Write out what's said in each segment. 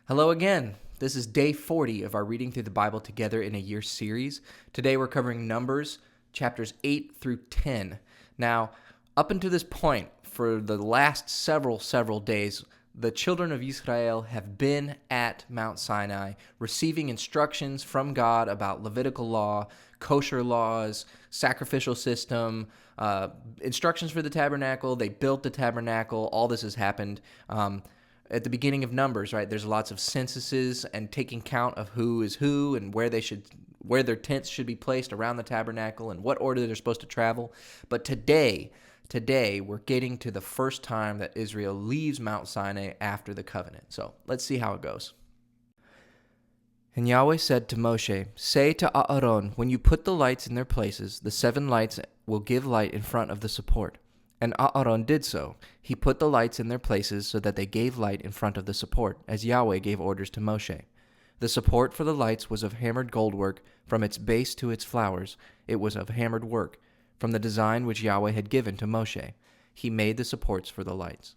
Hello again. This is day 40 of our Reading Through the Bible Together in a Year series. Today we're covering Numbers chapters 8 through 10. Now, up until this point, for the last several days, the children of Israel have been at Mount Sinai receiving instructions from God about Levitical law, kosher laws, sacrificial system, instructions for the tabernacle. They built the tabernacle. All this has happened. At the beginning of Numbers, right, there's lots of censuses and taking count of who is who and where their tents should be placed around the tabernacle and what order they're supposed to travel. But today we're getting to the first time that Israel leaves Mount Sinai after the covenant. So let's see how it goes. And Yahweh said to Moshe, "Say to Aaron, when you put the lights in their places, the 7 lights will give light in front of the support." And Aaron did so. He put the lights in their places so that they gave light in front of the support, as Yahweh gave orders to Moshe. The support for the lights was of hammered goldwork, from its base to its flowers. It was of hammered work, from the design which Yahweh had given to Moshe. He made the supports for the lights.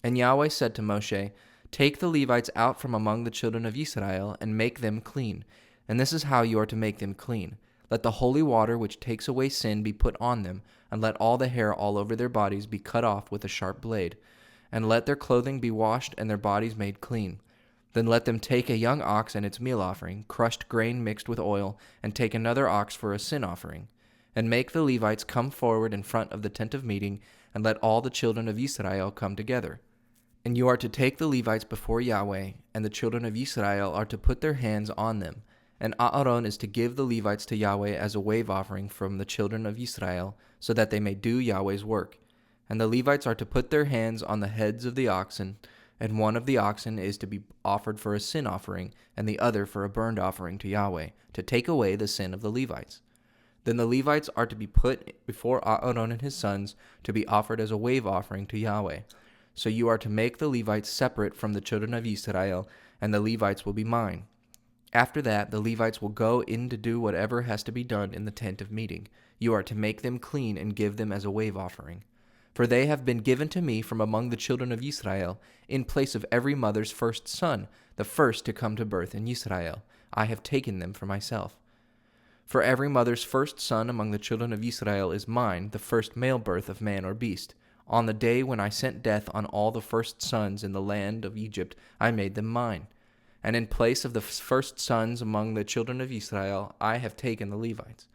And Yahweh said to Moshe, "Take the Levites out from among the children of Israel, and make them clean. And this is how you are to make them clean. Let the holy water which takes away sin be put on them, and let all the hair all over their bodies be cut off with a sharp blade. And let their clothing be washed and their bodies made clean. Then let them take a young ox and its meal offering, crushed grain mixed with oil, and take another ox for a sin offering. And make the Levites come forward in front of the tent of meeting, and let all the children of Israel come together. And you are to take the Levites before Yahweh, and the children of Israel are to put their hands on them. And Aaron is to give the Levites to Yahweh as a wave offering from the children of Israel, so that they may do Yahweh's work. And the Levites are to put their hands on the heads of the oxen, and one of the oxen is to be offered for a sin offering, and the other for a burnt offering to Yahweh, to take away the sin of the Levites. Then the Levites are to be put before Aaron and his sons, to be offered as a wave offering to Yahweh. So you are to make the Levites separate from the children of Israel, and the Levites will be mine. After that, the Levites will go in to do whatever has to be done in the tent of meeting. You are to make them clean and give them as a wave offering. For they have been given to me from among the children of Israel, in place of every mother's first son, the first to come to birth in Israel. I have taken them for myself. For every mother's first son among the children of Israel is mine, the first male birth of man or beast. On the day when I sent death on all the first sons in the land of Egypt, I made them mine. And in place of the first sons among the children of Israel, I have taken the Levites.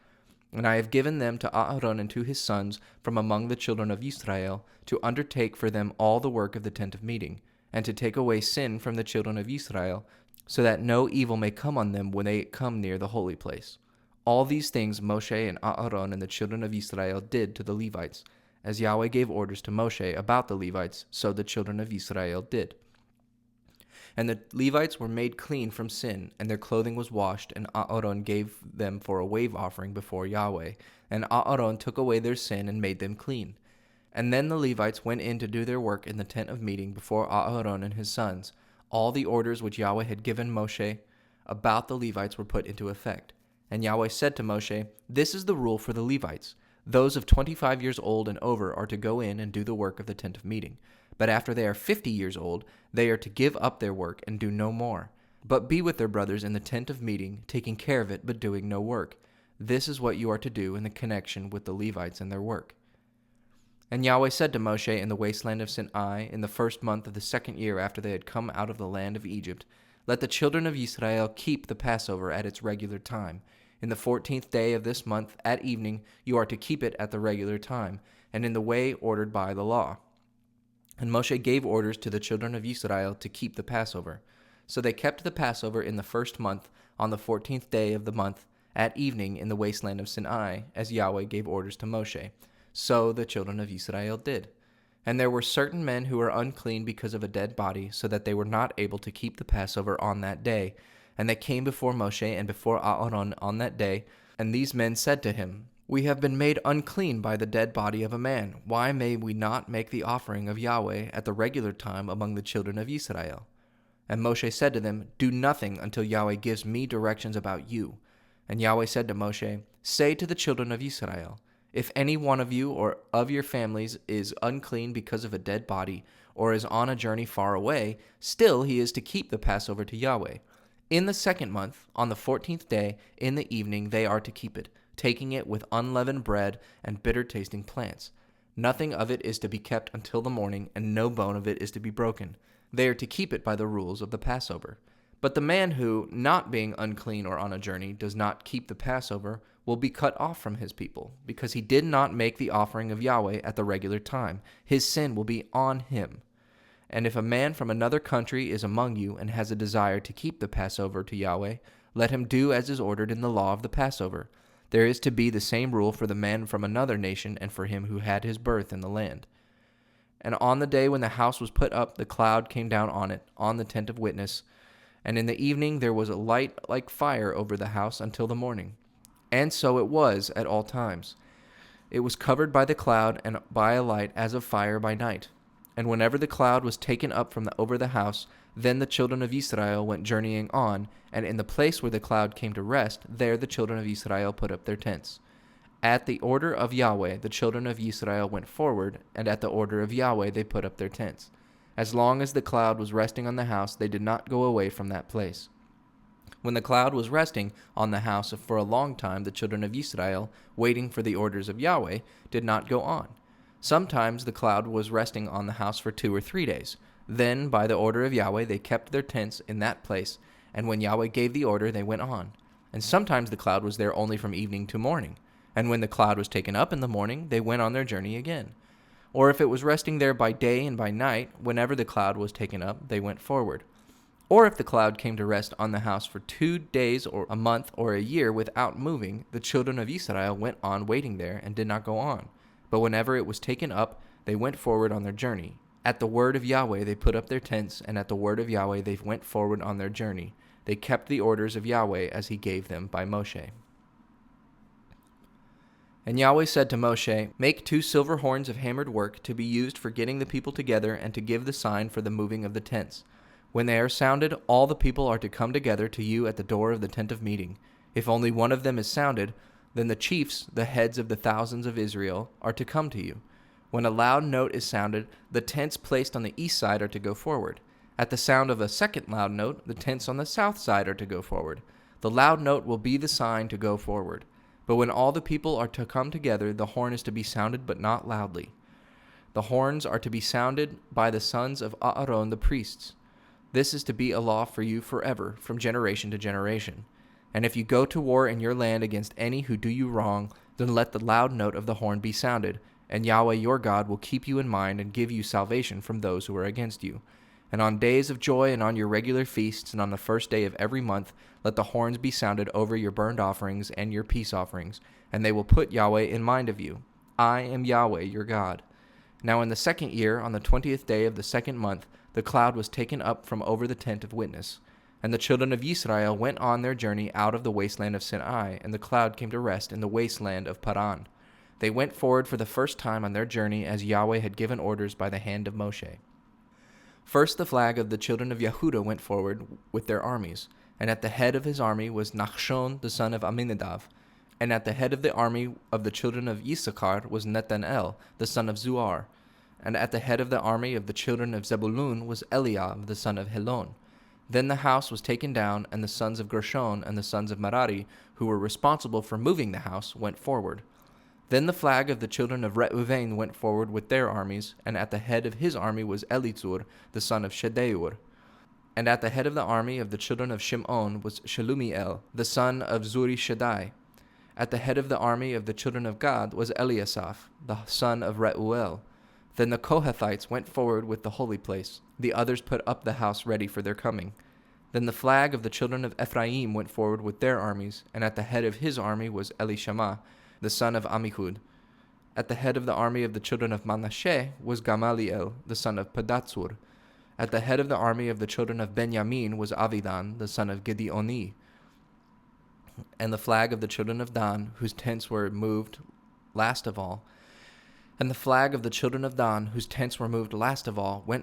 And I have given them to Aaron and to his sons from among the children of Israel, to undertake for them all the work of the tent of meeting, and to take away sin from the children of Israel, so that no evil may come on them when they come near the holy place. All these things Moshe and Aaron and the children of Israel did to the Levites. As Yahweh gave orders to Moshe about the Levites, so the children of Israel did. And the Levites were made clean from sin, and their clothing was washed, and Aaron gave them for a wave offering before Yahweh. And Aaron took away their sin and made them clean. And then the Levites went in to do their work in the tent of meeting before Aaron and his sons. All the orders which Yahweh had given Moshe about the Levites were put into effect. And Yahweh said to Moshe, "This is the rule for the Levites. Those of 25 years old and over are to go in and do the work of the tent of meeting. But after they are 50 years old, they are to give up their work and do no more, but be with their brothers in the tent of meeting, taking care of it, but doing no work. This is what you are to do in the connection with the Levites and their work." And Yahweh said to Moshe in the wasteland of Sinai, in the first month of the 2nd year after they had come out of the land of Egypt, "Let the children of Israel keep the Passover at its regular time. In the 14th day of this month, at evening, you are to keep it at the regular time, and in the way ordered by the law." And Moshe gave orders to the children of Israel to keep the Passover. So they kept the Passover in the first month, on the 14th day of the month, at evening in the wasteland of Sinai, as Yahweh gave orders to Moshe. So the children of Israel did. And there were certain men who were unclean because of a dead body, so that they were not able to keep the Passover on that day. And they came before Moshe and before Aaron on that day, and these men said to him, "We have been made unclean by the dead body of a man. Why may we not make the offering of Yahweh at the regular time among the children of Israel?" And Moshe said to them, "Do nothing until Yahweh gives me directions about you." And Yahweh said to Moshe, "Say to the children of Israel, if any one of you or of your families is unclean because of a dead body, or is on a journey far away, still he is to keep the Passover to Yahweh. In the 2nd month, on the 14th day, in the evening, they are to keep it, taking it with unleavened bread and bitter-tasting plants. Nothing of it is to be kept until the morning, and no bone of it is to be broken. They are to keep it by the rules of the Passover. But the man who, not being unclean or on a journey, does not keep the Passover, will be cut off from his people, because he did not make the offering of Yahweh at the regular time. His sin will be on him. And if a man from another country is among you and has a desire to keep the Passover to Yahweh, let him do as is ordered in the law of the Passover. There is to be the same rule for the man from another nation and for him who had his birth in the land. And on the day when the house was put up, the cloud came down on it, on the tent of witness. And in the evening there was a light like fire over the house until the morning. And so it was at all times. It was covered by the cloud and by a light as of fire by night. And whenever the cloud was taken up from over the house, then the children of Israel went journeying on, and in the place where the cloud came to rest, there the children of Israel put up their tents. At the order of Yahweh, the children of Israel went forward, and at the order of Yahweh they put up their tents. As long as the cloud was resting on the house, they did not go away from that place. When the cloud was resting on the house for a long time, the children of Israel, waiting for the orders of Yahweh, did not go on. Sometimes the cloud was resting on the house for 2 or 3 days. Then, by the order of Yahweh, they kept their tents in that place, and when Yahweh gave the order, they went on. And sometimes the cloud was there only from evening to morning. And when the cloud was taken up in the morning, they went on their journey again. Or if it was resting there by day and by night, whenever the cloud was taken up, they went forward. Or if the cloud came to rest on the house for 2 days or a month or a year without moving, the children of Israel went on waiting there and did not go on. But whenever it was taken up, they went forward on their journey. At the word of Yahweh they put up their tents, and at the word of Yahweh they went forward on their journey. They kept the orders of Yahweh as he gave them by Moshe. And Yahweh said to Moshe, Make 2 silver horns of hammered work to be used for getting the people together and to give the sign for the moving of the tents. When they are sounded, all the people are to come together to you at the door of the tent of meeting. If only one of them is sounded, then the chiefs, the heads of the thousands of Israel, are to come to you. When a loud note is sounded, the tents placed on the east side are to go forward. At the sound of a second loud note, the tents on the south side are to go forward. The loud note will be the sign to go forward. But when all the people are to come together, the horn is to be sounded, but not loudly. The horns are to be sounded by the sons of Aaron the priests. This is to be a law for you forever, from generation to generation. And if you go to war in your land against any who do you wrong, then let the loud note of the horn be sounded, and Yahweh your God will keep you in mind and give you salvation from those who are against you. And on days of joy and on your regular feasts and on the first day of every month, let the horns be sounded over your burnt offerings and your peace offerings, and they will put Yahweh in mind of you. I am Yahweh your God. Now in the 2nd year, on the 20th day of the 2nd month, the cloud was taken up from over the tent of witness. And the children of Israel went on their journey out of the wasteland of Sinai, and the cloud came to rest in the wasteland of Paran. They went forward for the first time on their journey as Yahweh had given orders by the hand of Moshe. First the flag of the children of Yehudah went forward with their armies, and at the head of his army was Nachshon the son of Amminadab, and at the head of the army of the children of Issachar was Nethanel the son of Zuar, and at the head of the army of the children of Zebulun was Eliab the son of Helon. Then the house was taken down, and the sons of Gershon and the sons of Merari, who were responsible for moving the house, went forward. Then the flag of the children of Reuven went forward with their armies, and at the head of his army was Elitzur, the son of Shedeur. And at the head of the army of the children of Shimon was Shelumiel, the son of Zurishaddai. At the head of the army of the children of Gad was Eliasaph, the son of Reuel. Then the Kohathites went forward with the holy place. The others put up the house ready for their coming. Then the flag of the children of Ephraim went forward with their armies, and at the head of his army was Elishama, the son of Ammihud. At the head of the army of the children of Manasseh was Gamaliel, the son of Pedatsur. At the head of the army of the children of Benjamin was Avidan, the son of Gideoni. And the flag of the children of Dan, whose tents were moved last of all, went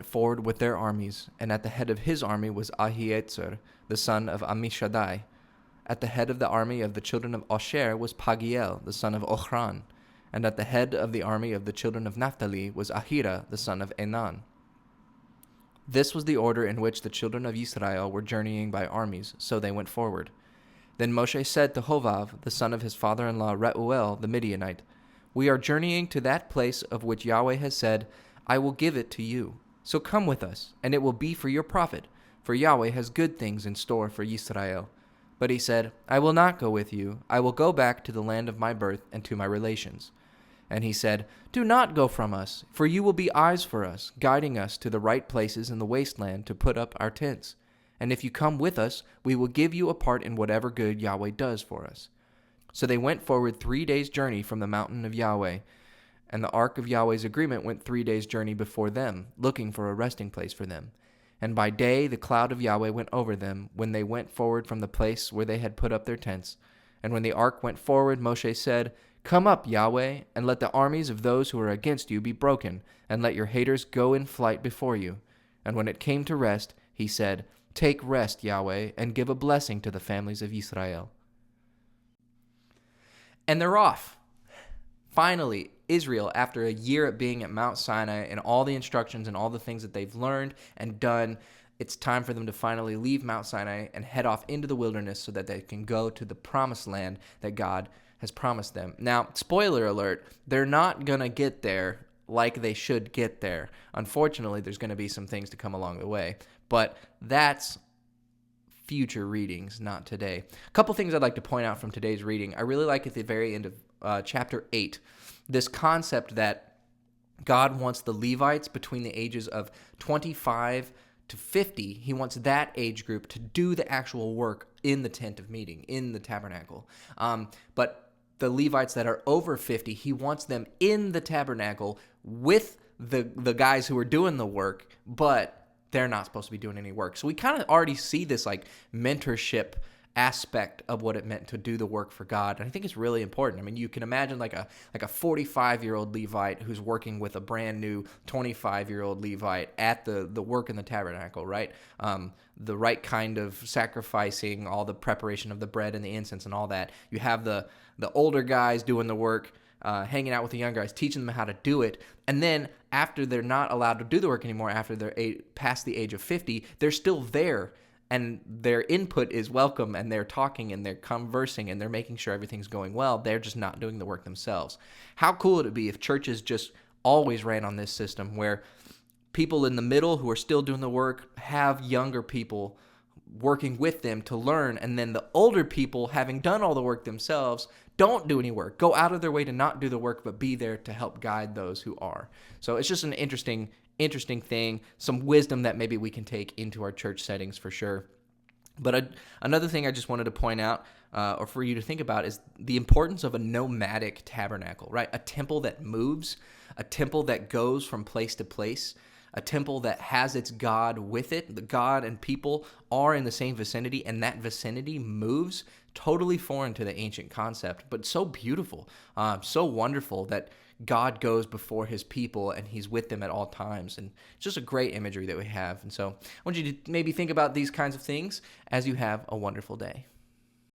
forward with their armies, and at the head of his army was Ahiezer, the son of Ammishaddai. At the head of the army of the children of Asher was Pagiel, the son of Ochran, and at the head of the army of the children of Naphtali was Ahira, the son of Enan. This was the order in which the children of Israel were journeying by armies, so they went forward. Then Moshe said to Hovav, the son of his father-in-law Reuel the Midianite, "We are journeying to that place of which Yahweh has said, 'I will give it to you.' So come with us, and it will be for your profit, for Yahweh has good things in store for Israel." But he said, "I will not go with you. I will go back to the land of my birth and to my relations." And he said, "Do not go from us, for you will be eyes for us, guiding us to the right places in the wasteland to put up our tents. And if you come with us, we will give you a part in whatever good Yahweh does for us." So they went forward 3 days' journey from the mountain of Yahweh, and the ark of Yahweh's agreement went 3 days' journey before them, looking for a resting place for them. And by day the cloud of Yahweh went over them when they went forward from the place where they had put up their tents. And when the ark went forward, Moshe said, "Come up, Yahweh, and let the armies of those who are against you be broken, and let your haters go in flight before you." And when it came to rest, he said, "Take rest, Yahweh, and give a blessing to the families of Israel." And they're off. Finally, Israel, after a year of being at Mount Sinai and all the instructions and all the things that they've learned and done, it's time for them to finally leave Mount Sinai and head off into the wilderness so that they can go to the promised land that God has promised them. Now, spoiler alert, they're not going to get there like they should get there. Unfortunately, there's going to be some things to come along the way, but that's future readings, not today. A couple things I'd like to point out from today's reading. I really like at the very end of chapter 8, this concept that God wants the Levites between the ages of 25 to 50. He wants that age group to do the actual work in the tent of meeting, in the tabernacle. But the Levites that are over 50, he wants them in the tabernacle with the guys who are doing the work, but they're not supposed to be doing any work. So we kind of already see this like mentorship aspect of what it meant to do the work for God. And I think it's really important. I mean, you can imagine like a 45-year-old Levite who's working with a brand new 25-year-old Levite at the work in the tabernacle, right? The right kind of sacrificing, all the preparation of the bread and the incense and all that. You have the older guys doing the work, hanging out with the young guys, teaching them how to do it. And then after they're not allowed to do the work anymore, after they're past the age of 50, they're still there. And their input is welcome, and they're talking, and they're conversing, and they're making sure everything's going well. They're just not doing the work themselves. How cool would it be if churches just always ran on this system where people in the middle who are still doing the work have younger people working with them to learn, and then the older people, having done all the work themselves, don't do any work, go out of their way to not do the work, but be there to help guide those who are. So it's just an interesting thing, some wisdom that maybe we can take into our church settings for sure. But another thing I just wanted to point out, or for you to think about, is the importance of a nomadic tabernacle, right? A temple that moves, a temple that goes from place to place, a temple that has its God with it. The God and people are in the same vicinity, and that vicinity moves. Totally foreign to the ancient concept, but so beautiful, so wonderful that God goes before his people and he's with them at all times. And it's just a great imagery that we have. And so I want you to maybe think about these kinds of things as you have a wonderful day.